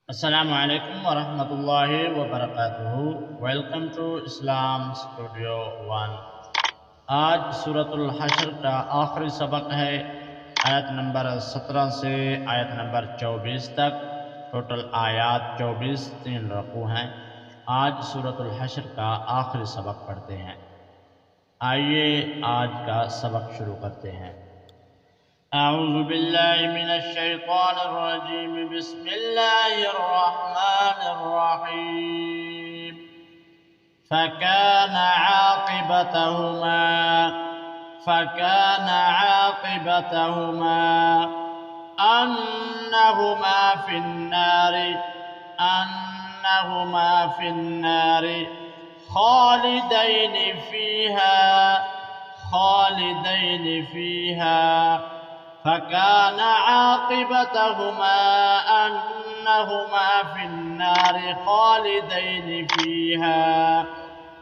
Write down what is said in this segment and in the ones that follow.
Assalamu alaikum wa rahmatullahi wa barakatuhu. Welcome to Islam Studio 1. आज सूरतुल हश्र का आखिरी सबक है आयत नंबर 17 से आयत नंबर 24 तक। टोटल आयत 24 3 रकू हैं। आज सूरतुल हश्र का आखिरी सबक पढ़ते हैं। आइए आज का सबक शुरू करते हैं। أعوذ بالله من الشيطان الرجيم بسم الله الرحمن الرحيم فكان عاقبتهما أنهما في النار خالدين فيها فكان عاقبتهما أنهما في النار خالدين فيها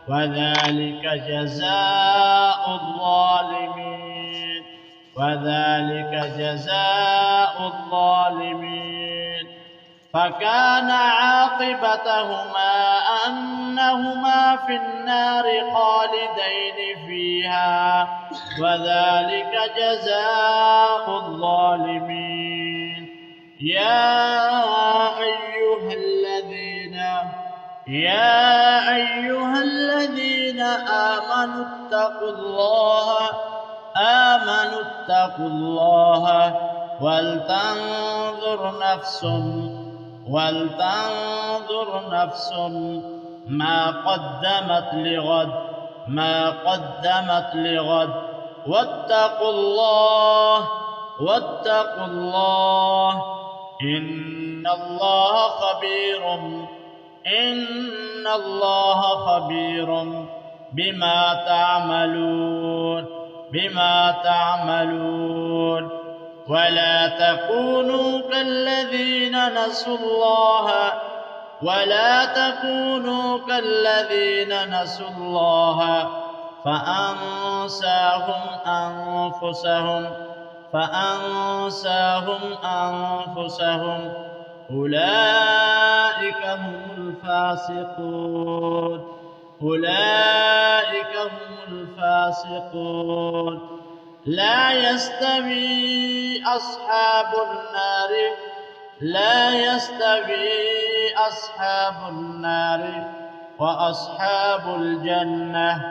وذلك جزاء الظالمين فكان عاقبتهما أنهما في النار خالدين فيها وذلك جزاء الظالمين يا أيها الذين آمنوا اتقوا الله ولتنظر نفس ما قدمت لغد واتقوا الله إن الله خبير بما تعملون ولا تكونوا كالذين نسوا الله فأنساهم أنفسهم أولئك هم الفاسقون لا يستوي أصحاب النار وأصحاب الجنة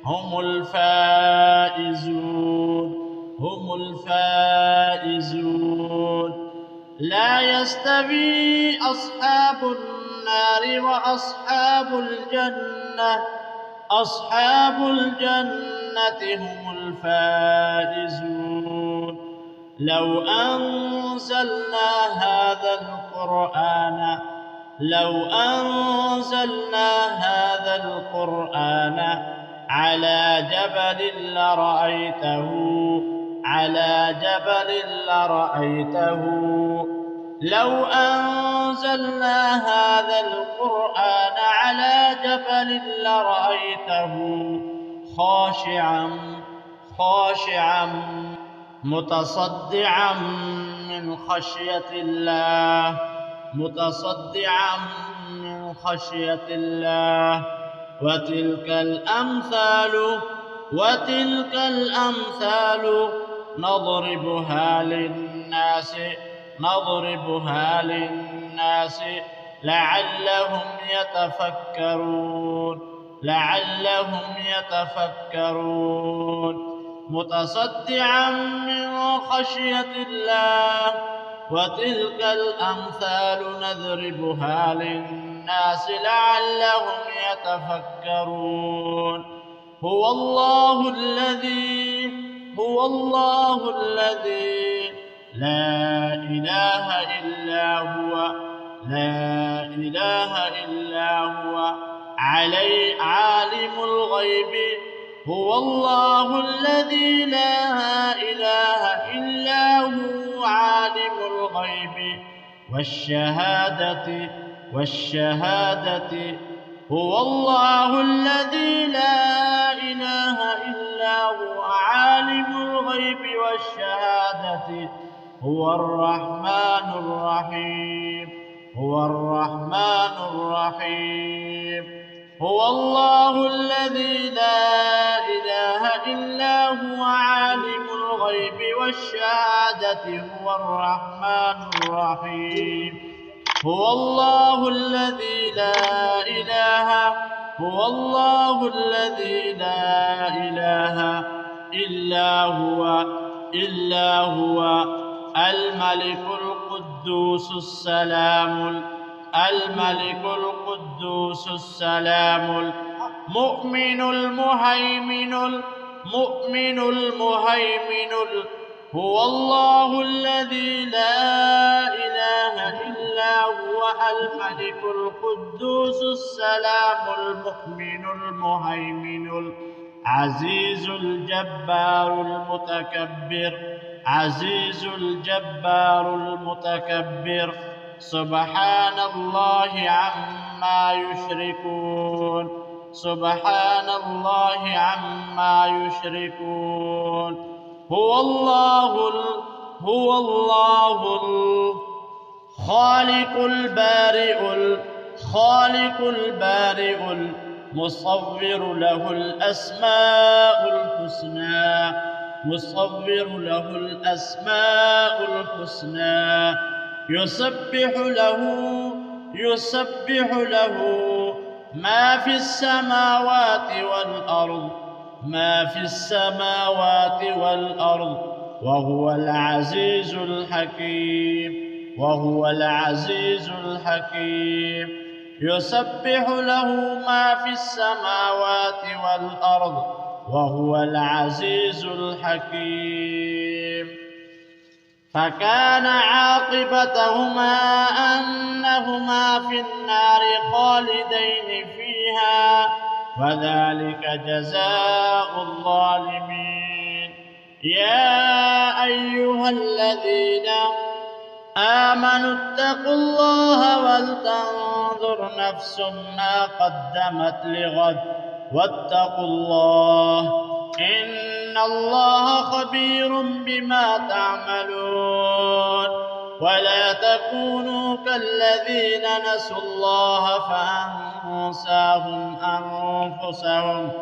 هم الفائزون لا يستوي أصحاب النار وأصحاب الجنة هم الفائزون لو أنزلنا هذا القرآن على جبل لرأيته خاشعا متصدعا من خشية الله وتلك الأمثال نضربها للناس لعلهم يتفكرون متصدعا من خشية الله وتلك الأمثال نضربها للناس لعلهم يتفكرون هو الله الذي لا إله إلا هو عالم الغيب هو الله الذي لا إله إلا هو عالم الغيب والشهادة هو الله الذي لا إله والشهادة هو الرحمن الرحيم. هو الرحمن الرحيم. هو الله الذي لا إله إلا هو عالم الغيب والشهادة هو الرحمن الرحيم. هو الله الذي لا إله هو الله الذي لا إله إلا هو الملك القدوس السلام الملك القدوس السلام المؤمن المهيمن هو الله الذي لا إله إلا هو الملك القدوس السلام المؤمن المهيمن العزيز الجبار المتكبر سبحان الله عما يشركون. سبحان الله عما يشركون. هو الله الخالق البارئ المصور له الأسماء الحسنى يسبح له ما في السماوات والأرض وهو العزيز الحكيم. يسبح له ما في السماوات والأرض وهو العزيز الحكيم. فكان عاقبتهما أنهما في النار خالدين فيها وذلك جزاء الظالمين. يا أيها الذين آمنوا اتقوا الله ولتنظر نفس ما قدمت لغد واتقوا الله إن الله خبير بما تعملون. ولا تكونوا كالذين نسوا الله فأنساهم أنفسهم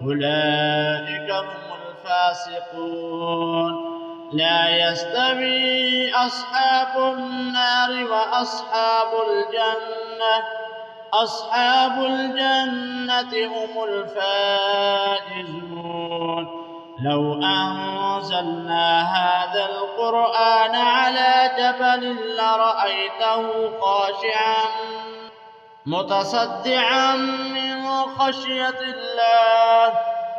أولئك هم الفاسقون. لا يستوي أصحاب النار أصحاب الجنة هم الفائزون. لو أنزلنا هذا القرآن على جبل لرأيته خاشعا متصدعا من خشية الله.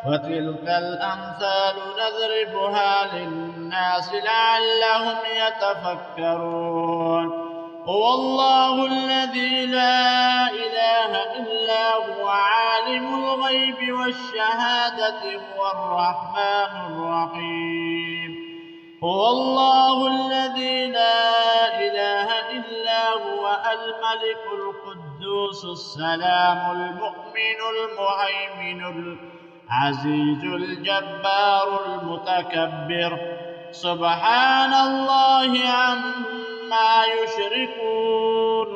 وتلك الأمثال نضربها للناس لعلهم يتفكرون. هو الله الذي لا إله إلا هو عالم الغيب والشهادة هو الرحمن الرحيم. هو الله الذي لا إله إلا هو الملك القدوس السلام المؤمن المهيمن العزيز الجبار المتكبر سبحان الله عما يشركون.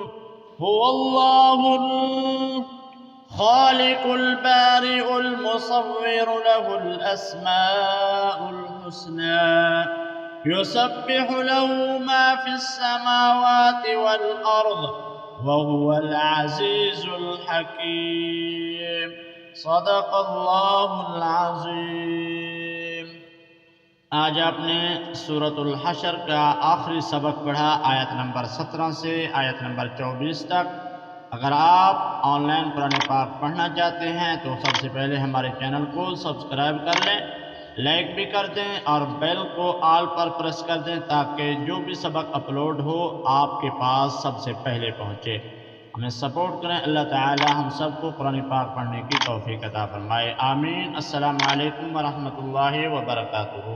هو الله الخالق البارئ المصور له الأسماء الحسنى يسبح له ما في السماوات والأرض وهو العزيز الحكيم. صدق الله العظीम। आज आपने सूरतुल हशर का आखिरी सबक पढ़ा आयत नंबर 17 से आयत नंबर 24 तक। अगर आप ऑनलाइन कुरान पाक पढ़ना चाहते हैं तो सबसे पहले हमारे चैनल को सब्सक्राइब कर लें, लाइक भी कर दें और बेल को ऑल पर प्रेस कर दें ताकि जो भी सबक अपलोड हो आपके पास सबसे पहले पहुँचे। हमें सपोर्ट करें। अल्लाह ताला हम सबको कुरान पाक पढ़ने की तौफीक अता फरमाए। आमीन। अस्सलामु अलैकुम व रहमतुल्लाहि व बरकातुहू।